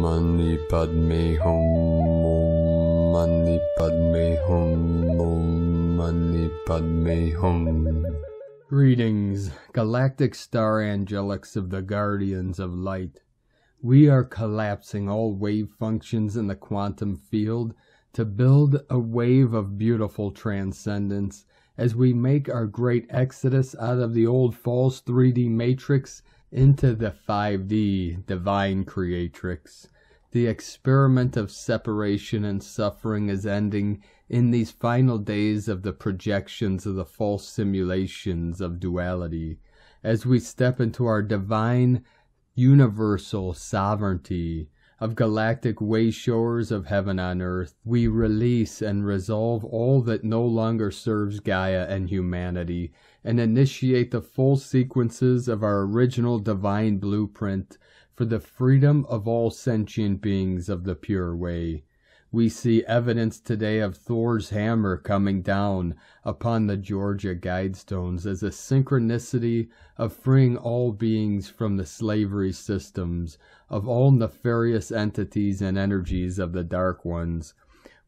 Mani Padme Hum, Mani Padme Hum, Mani Padme Hum. Greetings, galactic star angelics of the guardians of light. We are collapsing all wave functions in the quantum field to build a wave of beautiful transcendence as we make our great exodus out of the old false 3D matrix into the 5D divine creatrix. The experiment of separation and suffering is ending in these final days of the projections of the false simulations of duality. As we step into our divine, universal sovereignty of galactic wayshowers of heaven on earth, we release and resolve all that no longer serves Gaia and humanity, and initiate the full sequences of our original divine blueprint for the freedom of all sentient beings of the pure way. We see evidence today of Thor's hammer coming down upon the Georgia Guidestones as a synchronicity of freeing all beings from the slavery systems of all nefarious entities and energies of the Dark Ones.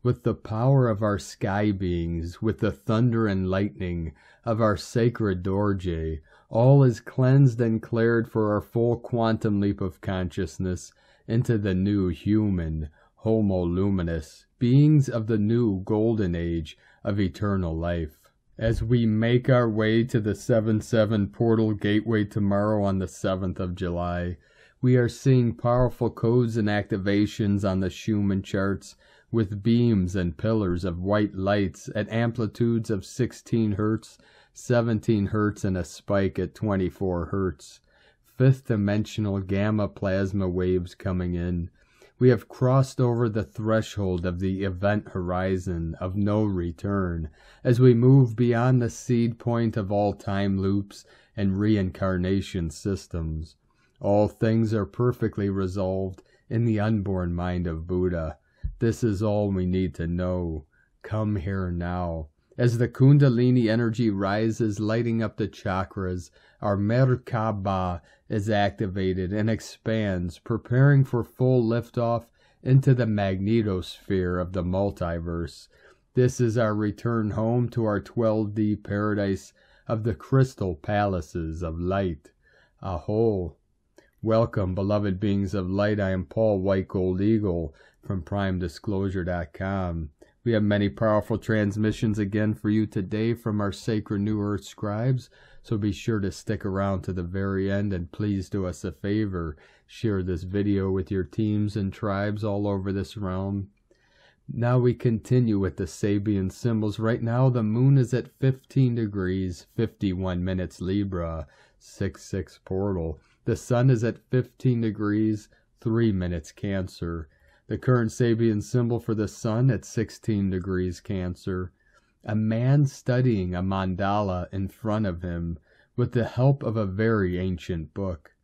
With the power of our sky beings, with the thunder and lightning of our sacred Dorje, all is cleansed and cleared for our full quantum leap of consciousness into the new human, Homo Luminous, beings of the new golden age of eternal life. As we make our way to the 7-7 portal gateway tomorrow on the 7th of July, we are seeing powerful codes and activations on the Schumann charts with beams and pillars of white lights at amplitudes of 16 Hertz, 17 Hertz, and a spike at 24 Hertz. Fifth dimensional gamma plasma waves coming in. We have crossed over the threshold of the event horizon of no return as we move beyond the seed point of all time loops and reincarnation systems. All things are perfectly resolved in the unborn mind of Buddha. This is all we need to know. Come here now. As the Kundalini energy rises, lighting up the chakras, our Merkaba is activated and expands, preparing for full liftoff into the magnetosphere of the multiverse. This is our return home to our 12D paradise of the crystal palaces of light. Aho! Welcome, beloved beings of light. I am Paul White Gold Eagle from PrimeDisclosure.com. We have many powerful transmissions again for you today from our sacred New Earth scribes, so be sure to stick around to the very end, and please do us a favor. Share this video with your teams and tribes all over this realm. Now we continue with the Sabian symbols. Right now the moon is at 15 degrees, 51 minutes Libra, 6-6 portal. The sun is at 15 degrees, 3 minutes Cancer. The current Sabian symbol for the sun at 16 degrees Cancer. A man studying a mandala in front of him with the help of a very ancient book.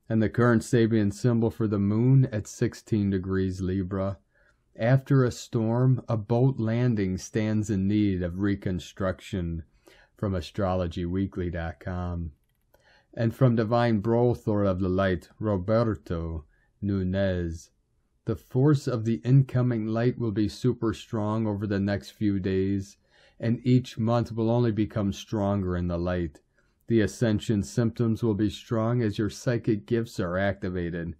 And the current Sabian symbol for the moon at 16 degrees Libra. After a storm, a boat landing stands in need of reconstruction, from astrologyweekly.com. And from Divine Brothor of the Light, Roberto Nunez. The force of the incoming light will be super strong over the next few days, and each month will only become stronger in the light. The ascension symptoms will be strong as your psychic gifts are activated.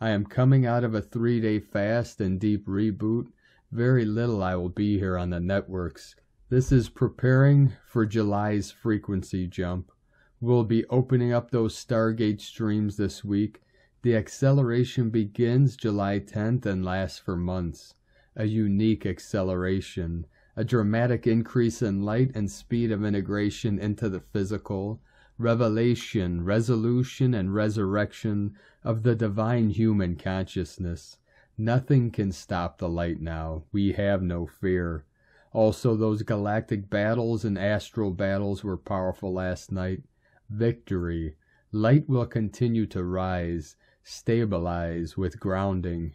I am coming out of a 3-day fast and deep reboot. Very little I will be here on the networks. This is preparing for July's frequency jump. We'll be opening up those Stargate streams this week. The acceleration begins July 10th and lasts for months. A unique acceleration, a dramatic increase in light and speed of integration into the physical, revelation, resolution, and resurrection of the divine human consciousness. Nothing can stop the light now. We have no fear. Also, those galactic battles and astral battles were powerful last night. Victory. Light will continue to rise, stabilize with grounding.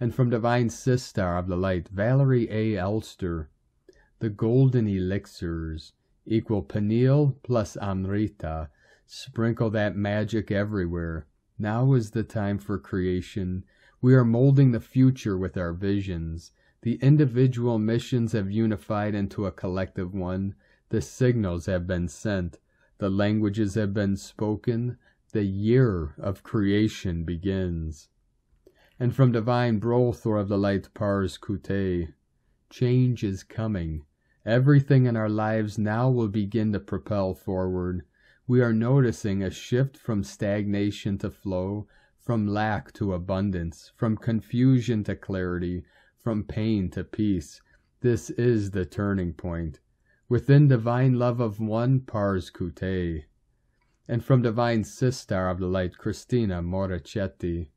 And from Divine Sistar of the Light, Valerie A. Elster, the golden ELixirs equal Peniel plus Amrita. Sprinkle that magic everywhere. Now is the time for creation. We are molding the future with our visions. The individual missions have unified into a collective one. The signals have been sent. The languages have been spoken. The year of creation begins. And from divine Brothor of the light Pars Kute, change is coming. Everything in our lives now will begin to propel forward. We are noticing a shift from stagnation to flow, from lack to abundance, from confusion to clarity, from pain to peace. This is the turning point. Within divine love of one, Pars Kute. And from divine Sistar of the light, Christina Morachetti.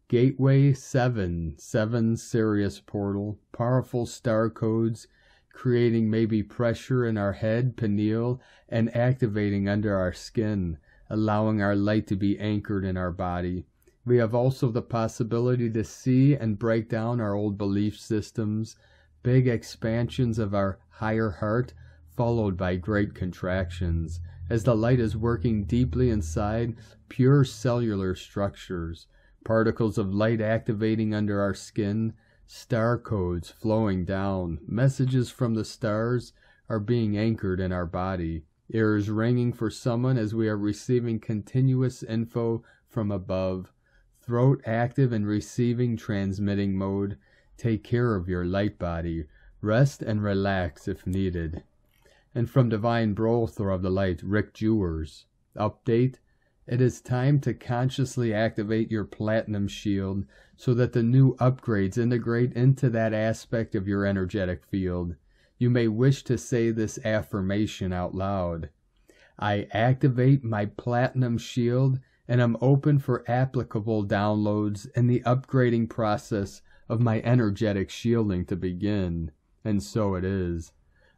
Gateway 7 Sirius portal, powerful star codes, creating maybe pressure in our head, pineal, and activating under our skin, allowing our light to be anchored in our body. We have also the possibility to see and break down our old belief systems, big expansions of our higher heart, followed by great contractions, as the light is working deeply inside pure cellular structures, particles of light activating under our skin, star codes flowing down, messages from the stars are being anchored in our body, ears ringing for someone as we are receiving continuous info from above, throat active and receiving transmitting mode. Take care of your light body, rest and relax if needed. And from divine Brothor of the light, Rick Jewers, update, it is time to consciously activate your platinum shield so that the new upgrades integrate into that aspect of your energetic field. You may wish to say this affirmation out loud. I activate my platinum shield and am open for applicable downloads and the upgrading process of my energetic shielding to begin. And so it is.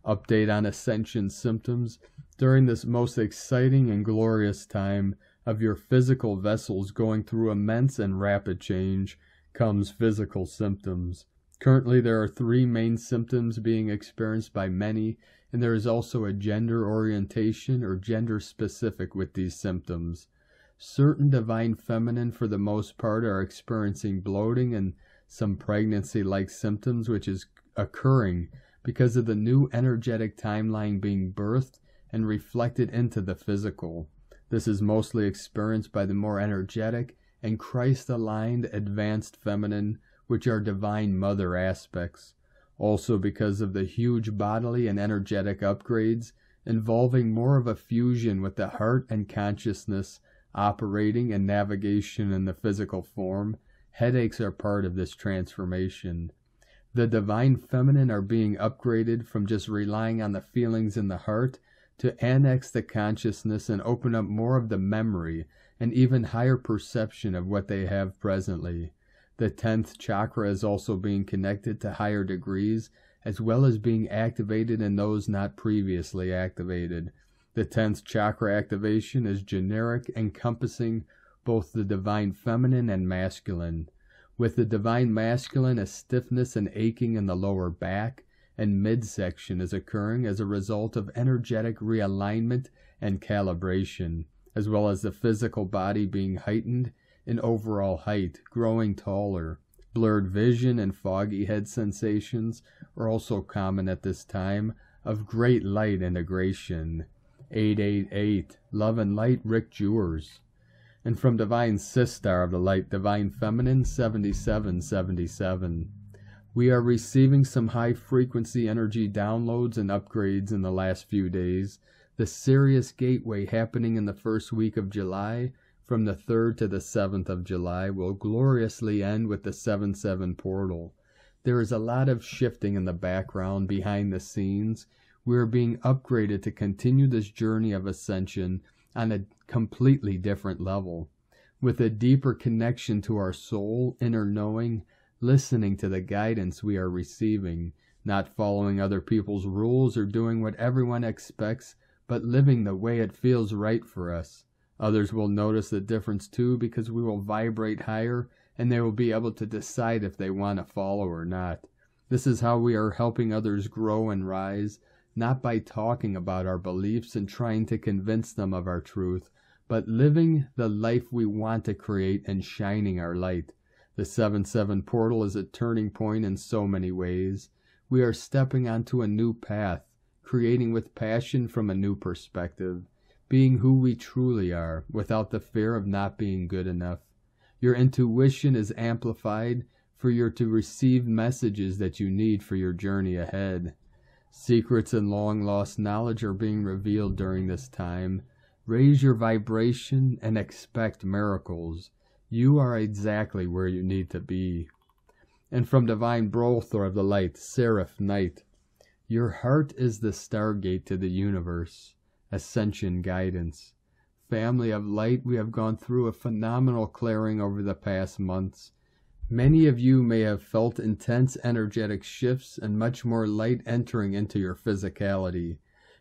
Update on ascension symptoms. During this most exciting and glorious time of your physical vessels going through immense and rapid change comes physical symptoms. Currently there are 3 main symptoms being experienced by many, and there is also a gender orientation or gender specific with these symptoms. Certain divine feminine for the most part are experiencing bloating and some pregnancy-like symptoms, which is occurring because of the new energetic timeline being birthed and reflected into the physical. This is mostly experienced by the more energetic and Christ-aligned advanced feminine, which are divine mother aspects. Also because of the huge bodily and energetic upgrades involving more of a fusion with the heart and consciousness operating and navigation in the physical form, headaches are part of this transformation. The divine feminine are being upgraded from just relying on the feelings in the heart to annex the consciousness and open up more of the memory and even higher perception of what they have presently. The 10th chakra is also being connected to higher degrees, as well as being activated in those not previously activated. The 10th chakra activation is generic, encompassing both the divine feminine and masculine. With the divine masculine, a stiffness and aching in the lower back and midsection is occurring as a result of energetic realignment and calibration, as well as the physical body being heightened in overall height, growing taller. Blurred vision and foggy head sensations are also common at this time of great light integration. 888, Love and Light, Rick Jewers. And from divine Sistar of the light, divine feminine, 7777. We are receiving some high-frequency energy downloads and upgrades in the last few days. The Sirius Gateway happening in the first week of July, from the 3rd to the 7th of July, will gloriously end with the 7-7 portal. There is a lot of shifting in the background, behind the scenes. We are being upgraded to continue this journey of ascension on a completely different level, with a deeper connection to our soul, inner knowing, listening to the guidance we are receiving, not following other people's rules or doing what everyone expects, but living the way it feels right for us. Others will notice the difference too, because we will vibrate higher and they will be able to decide if they want to follow or not. This is how we are helping others grow and rise, not by talking about our beliefs and trying to convince them of our truth, but living the life we want to create and shining our light. The 7-7 portal is a turning point in so many ways. We are stepping onto a new path, creating with passion from a new perspective, being who we truly are, without the fear of not being good enough. Your intuition is amplified for you to receive messages that you need for your journey ahead. Secrets and long-lost knowledge are being revealed during this time. Raise your vibration and expect miracles. You are exactly where you need to be. And from Divine Butler of the Light, Seraph Knight, your heart is the Stargate to the universe. Ascension guidance. Family of light, we have gone through a phenomenal clearing over the past months. Many of you may have felt intense energetic shifts and much more light entering into your physicality.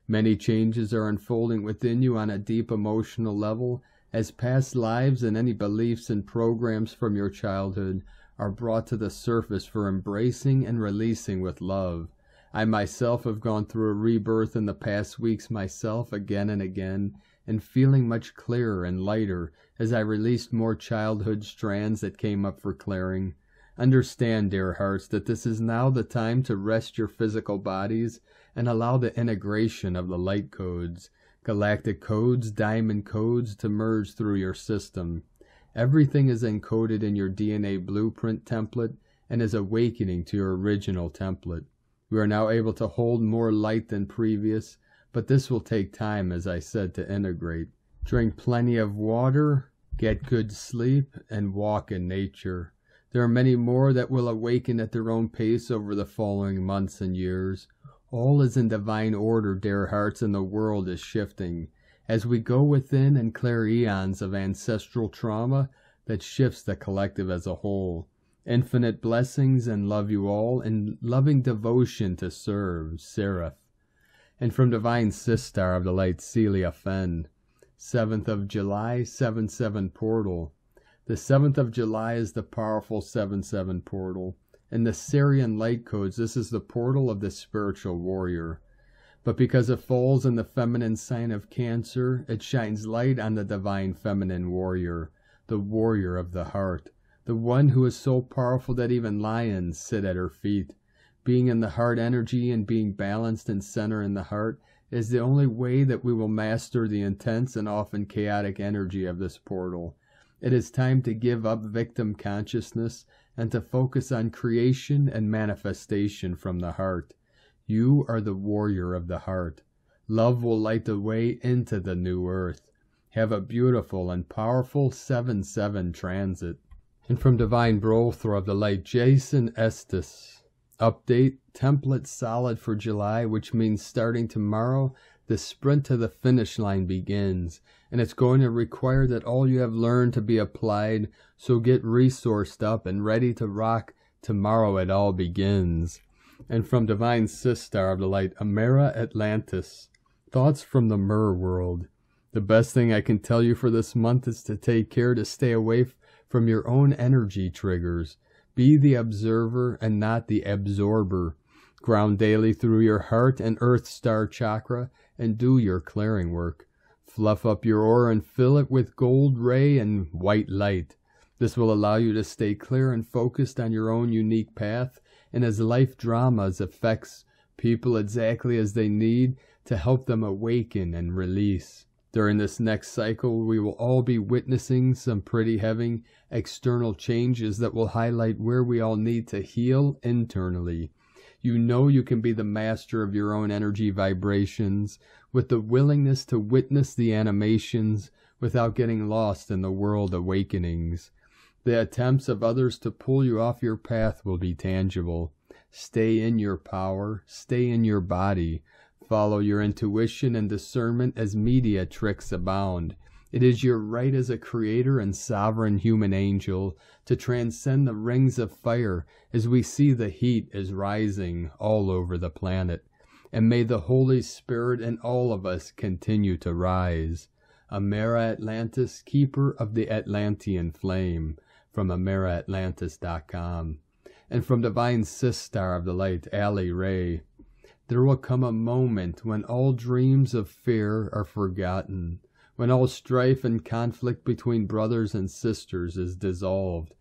Many changes are unfolding within you on a deep emotional level, as past lives and any beliefs and programs from your childhood are brought to the surface for embracing and releasing with love. I myself have gone through a rebirth in the past weeks myself again and again, and feeling much clearer and lighter as I released more childhood strands that came up for clearing. Understand, dear hearts, that this is now the time to rest your physical bodies and allow the integration of the light codes, galactic codes, diamond codes to merge through your system. Everything is encoded in your DNA blueprint template and is awakening to your original template. We are now able to hold more light than previous, but this will take time, as I said, to integrate. Drink plenty of water, get good sleep, and walk in nature. There are many more that will awaken at their own pace over the following months and years. All is in divine order, dear hearts, and the world is shifting. As we go within and clear eons of ancestral trauma that shifts the collective as a whole. Infinite blessings and love you all, and loving devotion to serve, Seraph. And from Divine Sistar of the Light, Celia Fenn, 7th of July, 7-7 portal. The 7th of July is the powerful 7-7 portal. In the Syrian light codes, this is the portal of the spiritual warrior. But because it falls in the feminine sign of Cancer, it shines light on the divine feminine warrior, the warrior of the heart, the one who is so powerful that even lions sit at her feet. Being in the heart energy and being balanced and centered in the heart is the only way that we will master the intense and often chaotic energy of this portal. It is time to give up victim consciousness and to focus on creation and manifestation from the heart. You are the warrior of the heart. Love will light the way into the new earth. Have a beautiful and powerful 7-7 transit. And from Divine Butler of the Light, Jason Estes. Update, template solid for July, which means starting tomorrow, the sprint to the finish line begins. And it's going to require that all you have learned to be applied, so get resourced up and ready to rock. Tomorrow it all begins. And from Divine Sistar of the Light, Myra Atlantis. Thoughts from the Mer world. The best thing I can tell you for this month is to take care to stay away from your own energy triggers. Be the observer and not the absorber. Ground daily through your heart and earth star chakra and do your clearing work. Fluff up your aura and fill it with gold ray and white light. This will allow you to stay clear and focused on your own unique path, and as life dramas affects people exactly as they need to help them awaken and release. During this next cycle, we will all be witnessing some pretty heavy external changes that will highlight where we all need to heal internally. You know you can be the master of your own energy vibrations with the willingness to witness the animations without getting lost in the world awakenings. The attempts of others to pull you off your path will be tangible. Stay in your power, stay in your body. Follow your intuition and discernment as media tricks abound. It is your right as a creator and sovereign human angel to transcend the rings of fire as we see the heat is rising all over the planet. And may the Holy Spirit in all of us continue to rise. Myra Atlantis, keeper of the Atlantean flame, from AmeraAtlantis.com. And from Divine Sistar of the Light, Ali Ray. There will come a moment when all dreams of fear are forgotten, when all strife and conflict between brothers and sisters is dissolved.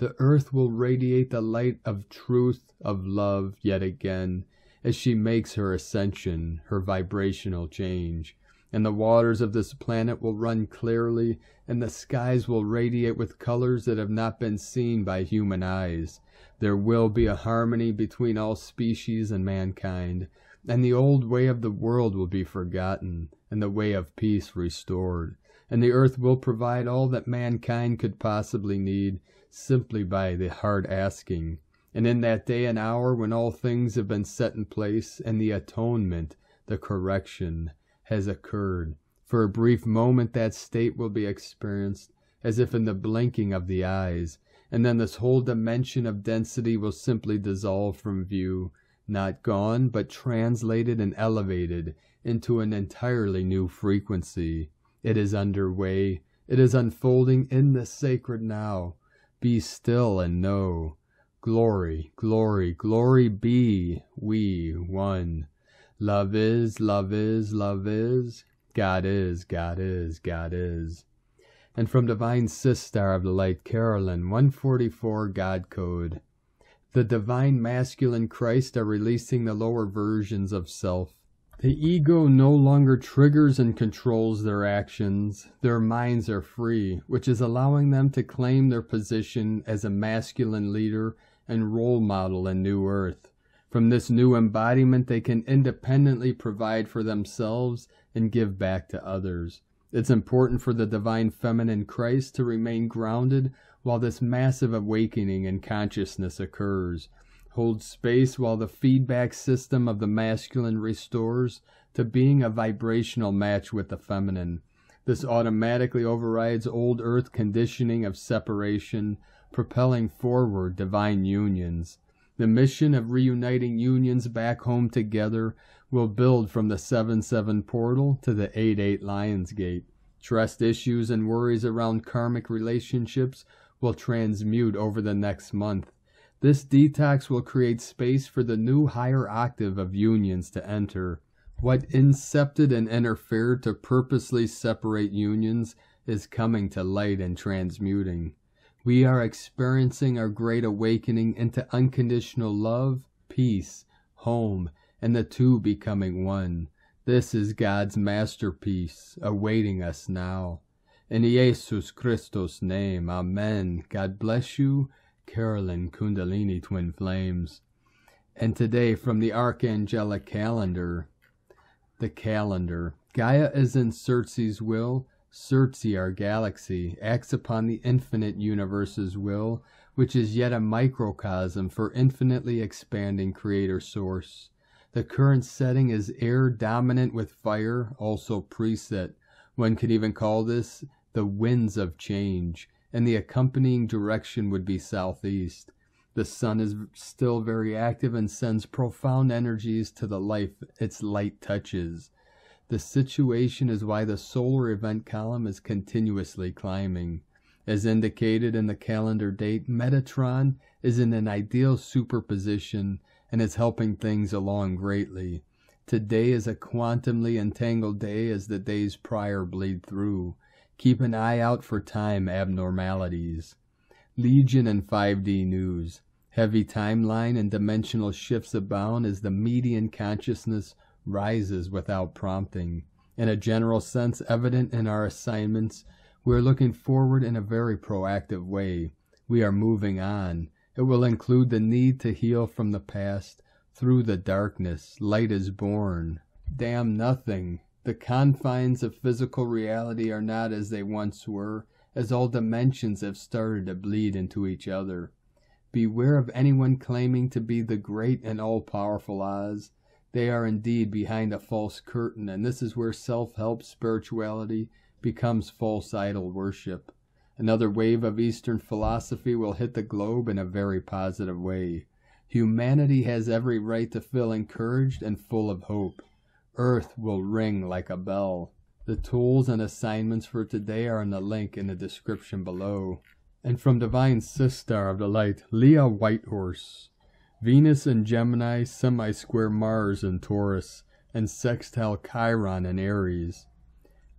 The earth will radiate the light of truth, of love, yet again, as she makes her ascension, her vibrational change. And the waters of this planet will run clearly, and the skies will radiate with colors that have not been seen by human eyes. There will be a harmony between all species and mankind, and the old way of the world will be forgotten, and the way of peace restored. And the earth will provide all that mankind could possibly need, simply by the hard asking. And in that day and hour when all things have been set in place, and the atonement, the correction, has occurred, for a brief moment that state will be experienced, as if in the blinking of the eyes, and then this whole dimension of density will simply dissolve from view, not gone, but translated and elevated into an entirely new frequency. It is underway. It is unfolding in the sacred now. Be still and know. Glory, glory, glory be, we one. Love is, love is, love is. God is, God is, God is. And from Divine Sistar of the Light, Carolyn, 144 God Code. The Divine Masculine Christ are releasing the lower versions of self. The ego no longer triggers and controls their actions. Their minds are free, which is allowing them to claim their position as a masculine leader and role model in New Earth. From this new embodiment, they can independently provide for themselves and give back to others. It's important for the Divine Feminine Christ to remain grounded while this massive awakening in consciousness occurs. Hold space while the feedback system of the masculine restores to being a vibrational match with the feminine. This automatically overrides old earth conditioning of separation, propelling forward divine unions. The mission of reuniting unions back home together will build from the 7-7 portal to the 8-8 Lionsgate. Trust issues and worries around karmic relationships will transmute over the next month. This detox will create space for the new higher octave of unions to enter. What incepted and interfered to purposely separate unions is coming to light and transmuting. We are experiencing our great awakening into unconditional love, peace, home, and the two becoming one. This is God's masterpiece, awaiting us now. In Jesus Christos' name, Amen. God bless you, Carolyn Kundalini Twin Flames. And today from the Archangelic Calendar, the calendar. Gaia is in Circe's will. Circe, our galaxy, acts upon the infinite universe's will, which is yet a microcosm for infinitely expanding creator source. The current setting is air dominant with fire, also preset. One could even call this the winds of change, and the accompanying direction would be southeast. The sun is still very active and sends profound energies to the life its light touches. The situation is why the solar event column is continuously climbing. As indicated in the calendar date, Metatron is in an ideal superposition and is helping things along greatly. Today is a quantumly entangled day as the days prior bleed through. Keep an eye out for time abnormalities. Legion and 5D news. Heavy timeline and dimensional shifts abound as the median consciousness rises without prompting. In a general sense evident in our assignments, we are looking forward in a very proactive way. We are moving on. It will include the need to heal from the past. Through the darkness, light is born. Damn nothing. The confines of physical reality are not as they once were, as all dimensions have started to bleed into each other. Beware of anyone claiming to be the great and all-powerful Oz. They are indeed behind a false curtain, and this is where self-help spirituality becomes false idol worship. Another wave of Eastern philosophy will hit the globe in a very positive way. Humanity has every right to feel encouraged and full of hope. Earth will ring like a bell. The tools and assignments for today are in the link in the description below. And from Divine Sistar of the Light, Leah Whitehorse. Venus in Gemini, semi-square Mars in Taurus, and sextile Chiron in Aries.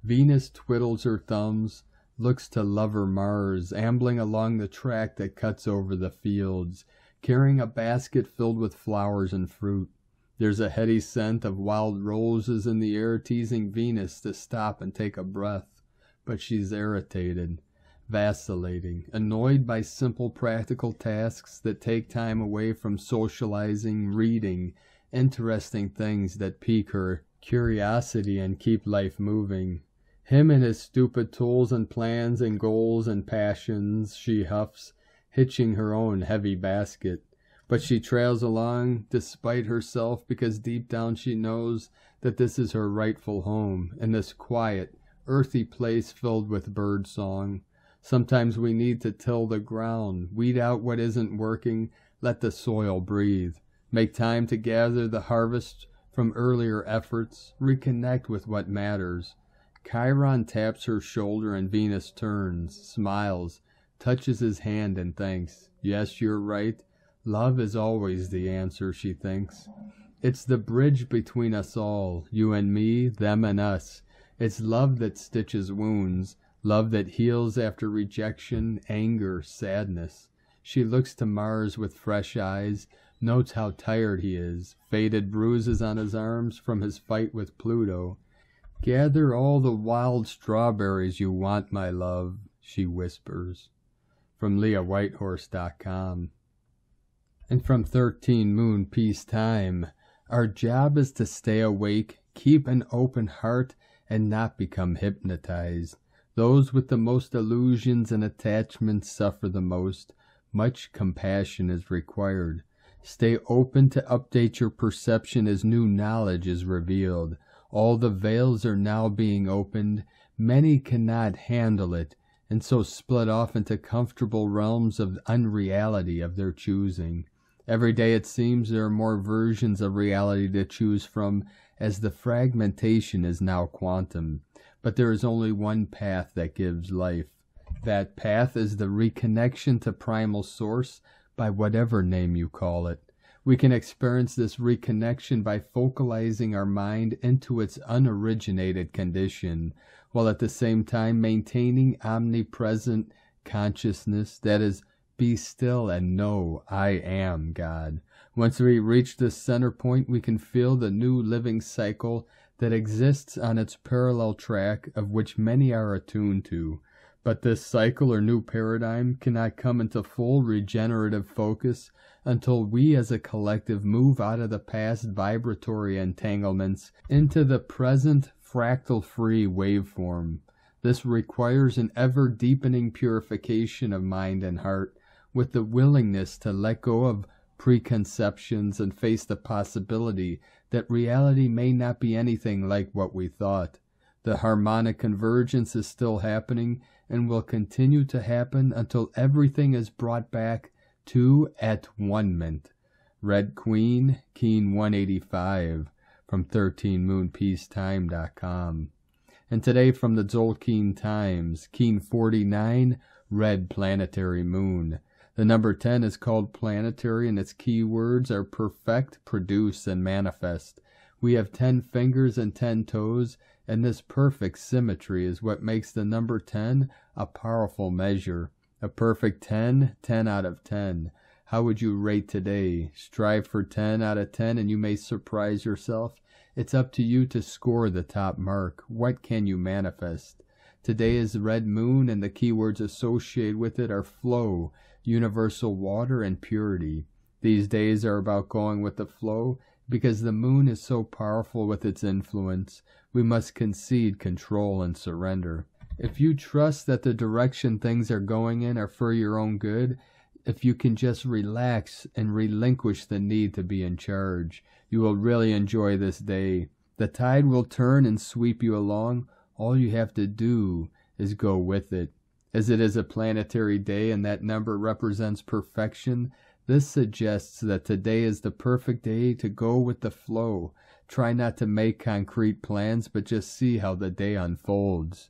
Venus twiddles her thumbs, looks to lover Mars, ambling along the track that cuts over the fields, carrying a basket filled with flowers and fruit. There's a heady scent of wild roses in the air, teasing Venus to stop and take a breath. But she's irritated, vacillating, annoyed by simple practical tasks that take time away from socializing, reading, interesting things that pique her curiosity and keep life moving. Him and his stupid tools and plans and goals and passions, she huffs, hitching her own heavy basket. But she trails along despite herself, because deep down she knows that this is her rightful home, in this quiet, earthy place filled with bird song. Sometimes we need to till the ground, weed out what isn't working, let the soil breathe, make time to gather the harvest from earlier efforts, reconnect with what matters. Chiron taps her shoulder and Venus turns, smiles, touches his hand and thanks. Yes, you're right. Love is always the answer, she thinks. It's the bridge between us all, you and me, them and us. It's love that stitches wounds, love that heals after rejection, anger, sadness. She looks to Mars with fresh eyes, notes how tired he is, faded bruises on his arms from his fight with Pluto. Gather all the wild strawberries you want, my love, she whispers. From LeahWhitehorse.com. And from 13 Moon Peace Time, our job is to stay awake, keep an open heart, and not become hypnotized. Those with the most illusions and attachments suffer the most. Much compassion is required. Stay open to update your perception as new knowledge is revealed. All the veils are now being opened. Many cannot handle it, and so split off into comfortable realms of unreality of their choosing. Every day it seems there are more versions of reality to choose from, as the fragmentation is now quantum. But there is only one path that gives life. That path is the reconnection to primal source, by whatever name you call it. We can experience this reconnection by focalizing our mind into its unoriginated condition, while at the same time maintaining omnipresent consciousness, that is, be still and know I am God. Once we reach this center point, we can feel the new living cycle that exists on its parallel track, of which many are attuned to. But this cycle or new paradigm cannot come into full regenerative focus until we as a collective move out of the past vibratory entanglements into the present fractal-free waveform. This requires an ever-deepening purification of mind and heart, with the willingness to let go of preconceptions and face the possibility that reality may not be anything like what we thought. The harmonic convergence is still happening and will continue to happen until everything is brought back to at-one-ment. Red Queen, Keen 185, from 13moonpeacetime.com. And today from the Tzolk'in Times, Keen 49, Red Planetary Moon. The number 10 is called planetary, and its keywords are perfect, produce, and manifest. We have 10 fingers and 10 toes, and this perfect symmetry is what makes the number 10 a powerful measure. A perfect 10, 10 out of 10. How would you rate today? Strive for 10 out of 10 and you may surprise yourself. It's up to you to score the top mark. What can you manifest? Today is Red Moon, and the keywords associated with it are flow, universal water, and purity. These days are about going with the flow, because the moon is so powerful with its influence. We must concede control and surrender. If you trust that the direction things are going in are for your own good, if you can just relax and relinquish the need to be in charge, you will really enjoy this day. The tide will turn and sweep you along. All you have to do is go with it. As it is a planetary day and that number represents perfection, this suggests that today is the perfect day to go with the flow. Try not to make concrete plans, but just see how the day unfolds.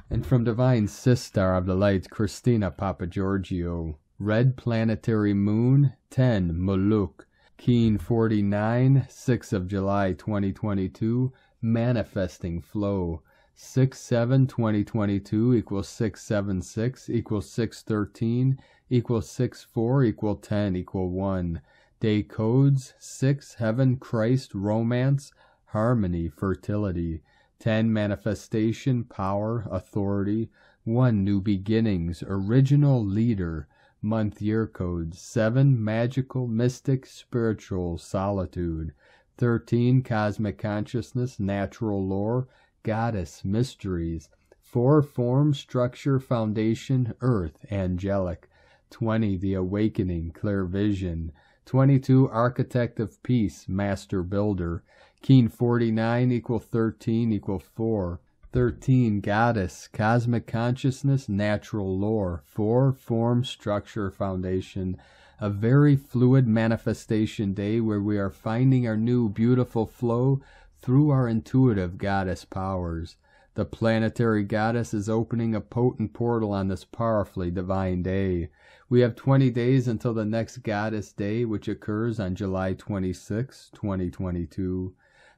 And from Divine Sistar of the Light, Christina Papagiorgio, Red Planetary Moon, 10, Muluk, Keen 49, 6 of July 2022, Manifesting Flow. 6/7/2022 equals 676 equals 613 equals 64 equal 10 equal 1. Day codes 6 Heaven, Christ, Romance, Harmony, Fertility. 10 Manifestation, Power, Authority. 1 New Beginnings, Original Leader. Month year codes 7 Magical, Mystic, Spiritual, Solitude. 13 Cosmic Consciousness, Natural Lore, Goddess, Mysteries. 4 Form, Structure, Foundation, Earth, Angelic. 20 The Awakening, Clear Vision. 22 Architect of Peace, Master Builder. Keen 49 equal 13 equal 4. 13 Goddess, Cosmic Consciousness, Natural Lore. 4 Form, Structure, Foundation. A very fluid manifestation day where we are finding our new beautiful flow through our intuitive goddess powers. The planetary goddess is opening a potent portal on this powerfully divine day. We have 20 days until the next goddess day, which occurs on July 26, 2022.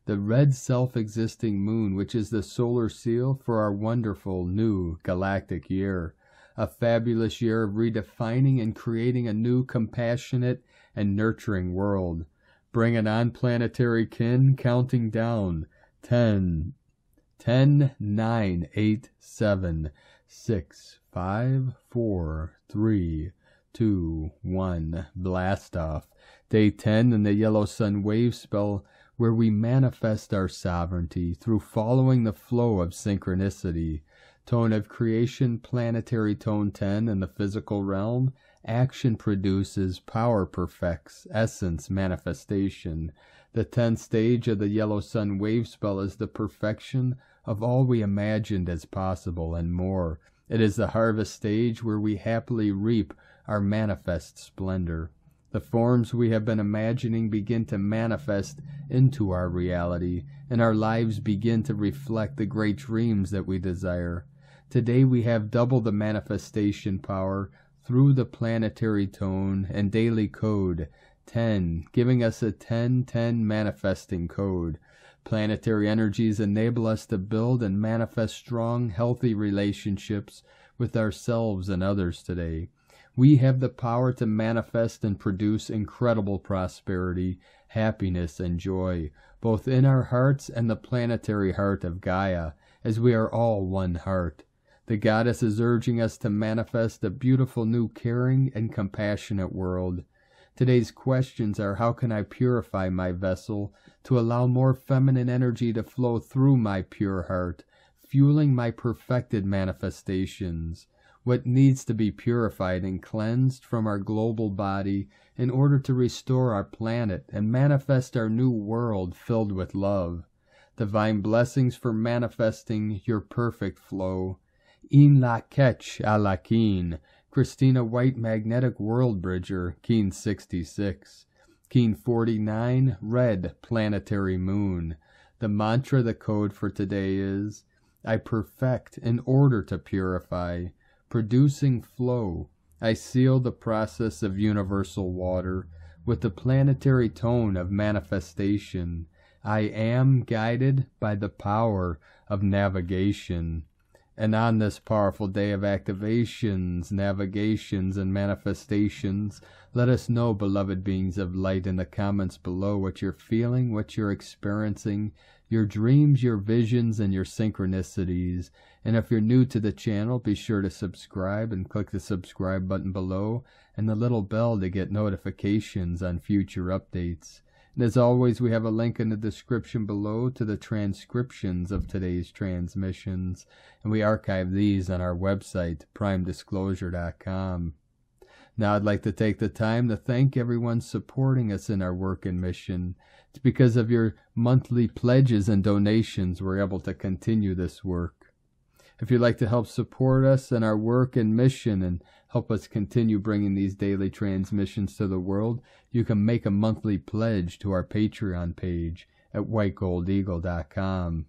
The red self-existing moon, which is the solar seal for our wonderful new galactic year. A fabulous year of redefining and creating a new compassionate and nurturing world. Bring it on, planetary kin, counting down. 10, 9, 8, 7, 6, 5, 4, 3, 2, 1. Blast off. Day 10 in the Yellow Sun wave spell, where we manifest our sovereignty through following the flow of synchronicity. Tone of creation, planetary tone 10 in the physical realm. Action produces, power perfects, essence manifestation. The 10th stage of the Yellow Sun wave spell is the perfection of all we imagined as possible and more. It is the harvest stage where we happily reap our manifest splendor. The forms we have been imagining begin to manifest into our reality, and our lives begin to reflect the great dreams that we desire. Today we have double the manifestation power through the planetary tone and daily code 10, giving us a 10-10 manifesting code. Planetary energies enable us to build and manifest strong, healthy relationships with ourselves and others today. We have the power to manifest and produce incredible prosperity, happiness, and joy, both in our hearts and the planetary heart of Gaia, as we are all one heart. The goddess is urging us to manifest a beautiful new caring and compassionate world. Today's questions are: how can I purify my vessel to allow more feminine energy to flow through my pure heart, fueling my perfected manifestations? What needs to be purified and cleansed from our global body in order to restore our planet and manifest our new world filled with love? Divine blessings for manifesting your perfect flow. In la ketch a la keen. Christina White, Magnetic World Bridger, Keen 66. Keen 49, Red Planetary Moon. The mantra, the code for today is: I perfect in order to purify. Producing flow. I seal the process of universal water with the planetary tone of manifestation. I am guided by the power of navigation. And on this powerful day of activations, navigations, and manifestations, let us know, beloved beings of light, in the comments below what you're feeling, what you're experiencing, your dreams, your visions, and your synchronicities. And if you're new to the channel, be sure to subscribe and click the subscribe button below and the little bell to get notifications on future updates. And as always, we have a link in the description below to the transcriptions of today's transmissions, and we archive these on our website, primedisclosure.com. Now I'd like to take the time to thank everyone supporting us in our work and mission. It's because of your monthly pledges and donations we're able to continue this work. If you'd like to help support us in our work and mission and help us continue bringing these daily transmissions to the world, you can make a monthly pledge to our Patreon page at whitegoldeagle.com.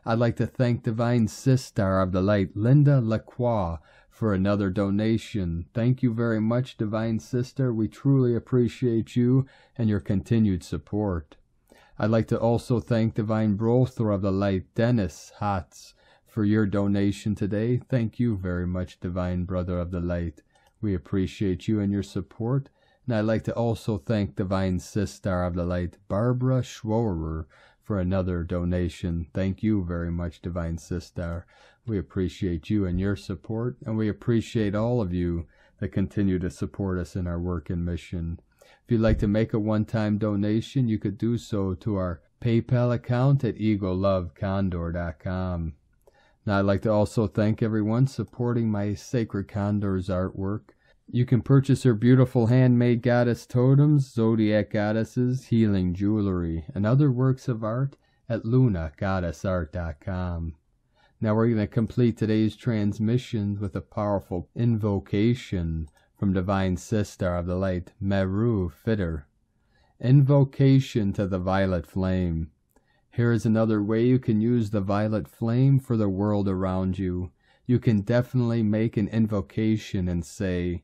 I'd like to thank Divine Sister of the Light, Linda Lacroix, for another donation. Thank you very much, Divine Sister. We truly appreciate you and your continued support. I'd like to also thank Divine Brother of the Light, Dennis Hatz, for your donation today. Thank you very much, Divine Brother of the Light. We appreciate you and your support. And I'd like to also thank Divine Sister of the Light, Barbara Schworer, for another donation. Thank you very much, Divine Sister. We appreciate you and your support, and we appreciate all of you that continue to support us in our work and mission. If you'd like to make a one-time donation, you could do so to our PayPal account at egolovecondor.com. Now, I'd like to also thank everyone supporting my Sacred Condor's artwork. You can purchase her beautiful handmade goddess totems, zodiac goddesses, healing jewelry, and other works of art at lunagoddessart.com. Now we're going to complete today's transmission with a powerful invocation from Divine Sister of the Light, Meru Fitter. Invocation to the Violet Flame. Here is another way you can use the violet flame for the world around you. You can definitely make an invocation and say,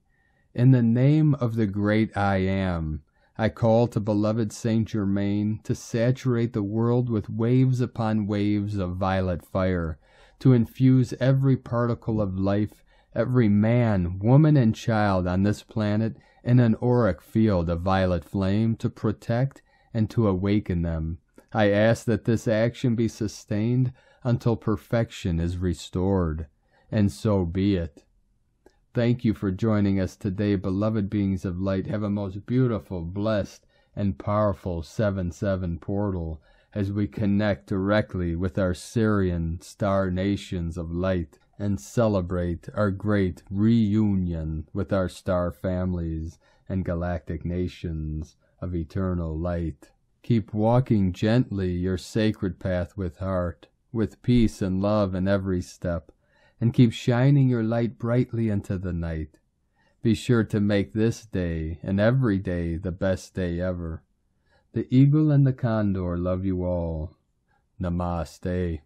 "In the name of the great I Am, I call to beloved Saint Germain to saturate the world with waves upon waves of violet fire, to infuse every particle of life, every man, woman, and child on this planet in an auric field of violet flame to protect and to awaken them. I ask that this action be sustained until perfection is restored, and so be it." Thank you for joining us today, beloved beings of light. Have a most beautiful, blessed, and powerful 7/7 portal as we connect directly with our Syrian star nations of light and celebrate our great reunion with our star families and galactic nations of eternal light. Keep walking gently your sacred path with heart, with peace and love in every step, and keep shining your light brightly into the night. Be sure to make this day and every day the best day ever. The Eagle and the Condor love you all. Namaste.